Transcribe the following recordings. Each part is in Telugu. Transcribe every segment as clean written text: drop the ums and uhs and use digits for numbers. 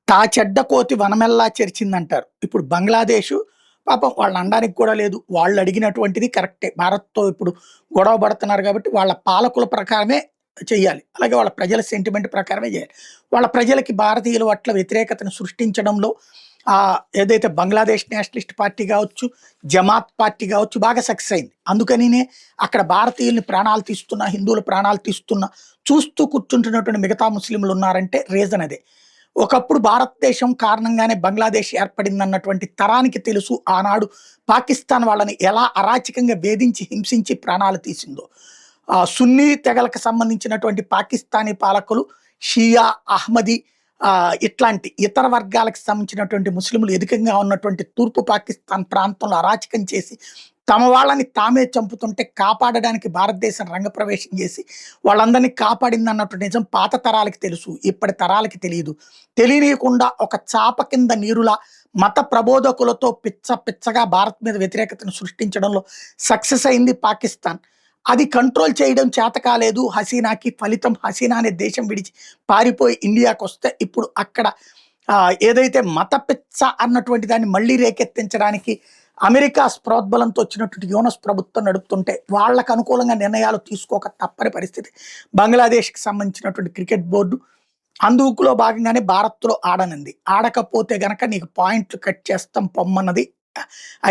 తా చెడ్డ కోతి వనమెల్లా చెరిచిందంటారు. ఇప్పుడు బంగ్లాదేశు పాపం వాళ్ళని అనడానికి కూడా లేదు. వాళ్ళు అడిగినటువంటిది కరెక్టే. భారత్‌తో ఇప్పుడు గొడవ పడుతున్నారు కాబట్టి వాళ్ళ పాలకుల ప్రకారమే చెయ్యాలి. అలాగే వాళ్ళ ప్రజల సెంటిమెంట్ ప్రకారమే చేయాలి. వాళ్ళ ప్రజలకి భారతీయుల పట్ల వ్యతిరేకతను సృష్టించడంలో ఏదైతే బంగ్లాదేశ్ నేషనలిస్ట్ పార్టీ కావచ్చు, జమాత్ పార్టీ కావచ్చు బాగా సక్సెస్ అయింది. అందుకనినే అక్కడ భారతీయుల్ని ప్రాణాలు తీస్తున్న, హిందువుల ప్రాణాలు తీస్తున్న చూస్తూ కూర్చుంటున్నటువంటి మిగతా ముస్లింలు ఉన్నారంటే రీజన్ అదే. ఒకప్పుడు భారతదేశం కారణంగానే బంగ్లాదేశ్ ఏర్పడిందన్నటువంటి తరానికి తెలుసు ఆనాడు పాకిస్తాన్ వాళ్ళని ఎలా అరాచకంగా వేధించి, హింసించి ప్రాణాలు తీసిందో. సున్నీ తెగలకు సంబంధించినటువంటి పాకిస్తానీ పాలకులు షియా, అహ్మదీ ఇట్లాంటి ఇతర వర్గాలకు సంబంధించినటువంటి ముస్లింలు అధికంగా ఉన్నటువంటి తూర్పు పాకిస్తాన్ ప్రాంతంలో అరాచకం చేసి తమ వాళ్ళని తామే చంపుతుంటే కాపాడడానికి భారతదేశం రంగప్రవేశం చేసి వాళ్ళందరినీ కాపాడింది అన్నటువంటి నిజం పాత తరాలకి తెలుసు. ఇప్పటి తరాలకి తెలియదు. తెలియకుండా ఒక చాప కింద నీరులా మత ప్రబోధకులతో పిచ్చగా భారత్ మీద వ్యతిరేకతను సృష్టించడంలో సక్సెస్ అయింది పాకిస్తాన్. అది కంట్రోల్ చేయడం చేత కాలేదు హసీనాకి. ఫలితం హసీనా అనే దేశం విడిచి పారిపోయి ఇండియాకి వస్తే ఇప్పుడు అక్కడ ఏదైతే మత పిచ్చ అన్నటువంటి దాన్ని మళ్ళీ రేకెత్తించడానికి అమెరికా ప్రోద్బలంతో వచ్చినటువంటి యూనస్ ప్రభుత్వం నడుపుతుంటే వాళ్ళకు అనుకూలంగా నిర్ణయాలు తీసుకోక తప్పని పరిస్థితి. బంగ్లాదేశ్కి సంబంధించినటువంటి క్రికెట్ బోర్డు అందుకులో భాగంగానే భారత్లో ఆడనుంది. ఆడకపోతే గనక నీకు పాయింట్లు కట్ చేస్తాం పొమ్మన్నది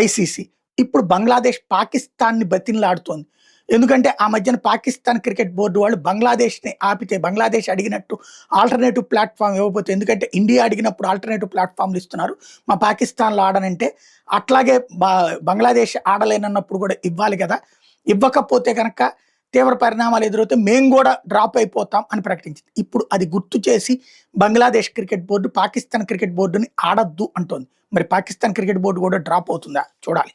ఐసీసీ. ఇప్పుడు బంగ్లాదేశ్ పాకిస్తాన్ని బతిన్లాడుతోంది. ఎందుకంటే ఆ మధ్యన పాకిస్తాన్ క్రికెట్ బోర్డు వాళ్ళు బంగ్లాదేశ్ని ఆపితే బంగ్లాదేశ్ అడిగినట్టు ఆల్టర్నేటివ్ ప్లాట్ఫామ్ ఇవ్వకపోతే, ఎందుకంటే ఇండియా అడిగినప్పుడు ఆల్టర్నేటివ్ ప్లాట్ఫామ్లు ఇస్తున్నారు, మా పాకిస్తాన్లో ఆడనంటే అట్లాగే బంగ్లాదేశ్ ఆడలేనన్నప్పుడు కూడా ఇవ్వాలి కదా. ఇవ్వకపోతే కనుక తీవ్ర పరిణామాలు ఎదురవుతే మేము కూడా డ్రాప్ అయిపోతాం అని ప్రకటించింది. ఇప్పుడు అది గుర్తు చేసి Bangladesh cricket board Pakistan cricket బోర్డుని ఆడద్దు అంటోంది. మరి పాకిస్తాన్ క్రికెట్ బోర్డు కూడా డ్రాప్ అవుతుందా చూడాలి.